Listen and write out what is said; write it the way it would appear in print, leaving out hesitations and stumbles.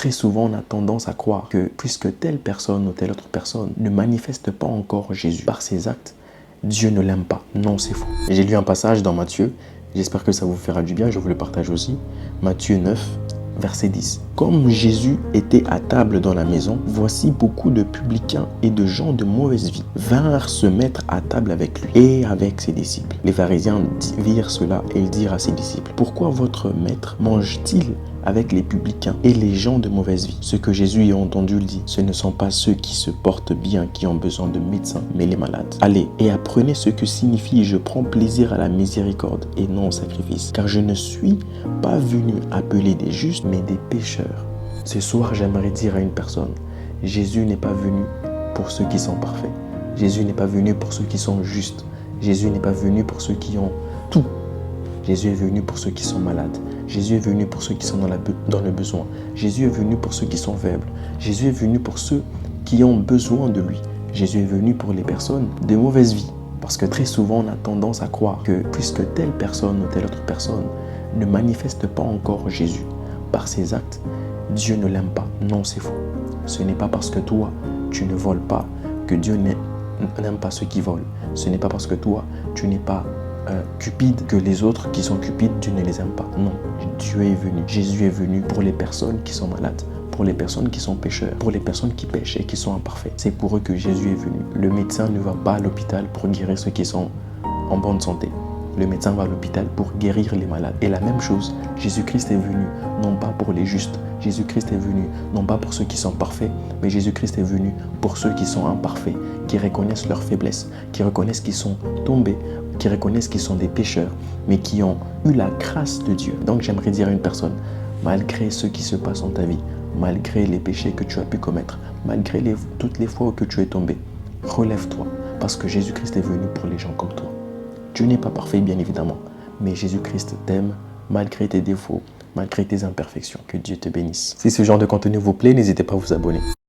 Très souvent, on a tendance à croire que puisque telle personne ou telle autre personne ne manifeste pas encore Jésus par ses actes, Dieu ne l'aime pas. Non, c'est faux. J'ai lu un passage dans Matthieu. J'espère que ça vous fera du bien. Je vous le partage aussi. Matthieu 9, verset 10. Comme Jésus était à table dans la maison, voici beaucoup de publicains et de gens de mauvaise vie vinrent se mettre à table avec lui et avec ses disciples. Les pharisiens virent cela et ils dirent à ses disciples: pourquoi votre maître mange-t-il avec les publicains et les gens de mauvaise vie? Ce que Jésus y a entendu le dit: ce ne sont pas ceux qui se portent bien qui ont besoin de médecins, mais les malades. Allez et apprenez ce que signifie: je prends plaisir à la miséricorde et non au sacrifice, car je ne suis pas venu appeler des justes, mais des pécheurs. Ce soir, j'aimerais dire à une personne: Jésus n'est pas venu pour ceux qui sont parfaits. Jésus n'est pas venu pour ceux qui sont justes. Jésus n'est pas venu pour ceux qui ont tout. Jésus est venu pour ceux qui sont malades. Jésus est venu pour ceux qui sont dans le besoin. Jésus est venu pour ceux qui sont faibles. Jésus est venu pour ceux qui ont besoin de lui. Jésus est venu pour les personnes de mauvaise vie. Parce que très souvent, on a tendance à croire que puisque telle personne ou telle autre personne ne manifeste pas encore Jésus par ses actes, Dieu ne l'aime pas. Non, c'est faux. Ce n'est pas parce que toi, tu ne voles pas que Dieu n'aime pas ceux qui volent. Ce n'est pas parce que toi, tu n'es pas cupide que les autres qui sont cupides, Dieu ne les aime pas. Non, Dieu est venu. Jésus est venu pour les personnes qui sont malades, pour les personnes qui sont pécheurs, pour les personnes qui pêchent et qui sont imparfaits. C'est pour eux que Jésus est venu. Le médecin ne va pas à l'hôpital pour guérir ceux qui sont en bonne santé. Le médecin va à l'hôpital pour guérir les malades. Et la même chose, Jésus-Christ est venu non pas pour les justes. Jésus-Christ est venu non pas pour ceux qui sont parfaits, mais Jésus-Christ est venu pour ceux qui sont imparfaits, qui reconnaissent leurs faiblesses, qui reconnaissent qu'ils sont tombés, qui reconnaissent qu'ils sont des pécheurs, mais qui ont eu la grâce de Dieu. Donc j'aimerais dire à une personne: malgré ce qui se passe dans ta vie, malgré les péchés que tu as pu commettre, malgré toutes les fois où tu es tombé, relève-toi, parce que Jésus-Christ est venu pour les gens comme toi. Tu n'es pas parfait, bien évidemment, mais Jésus-Christ t'aime malgré tes défauts, malgré tes imperfections. Que Dieu te bénisse. Si ce genre de contenu vous plaît, n'hésitez pas à vous abonner.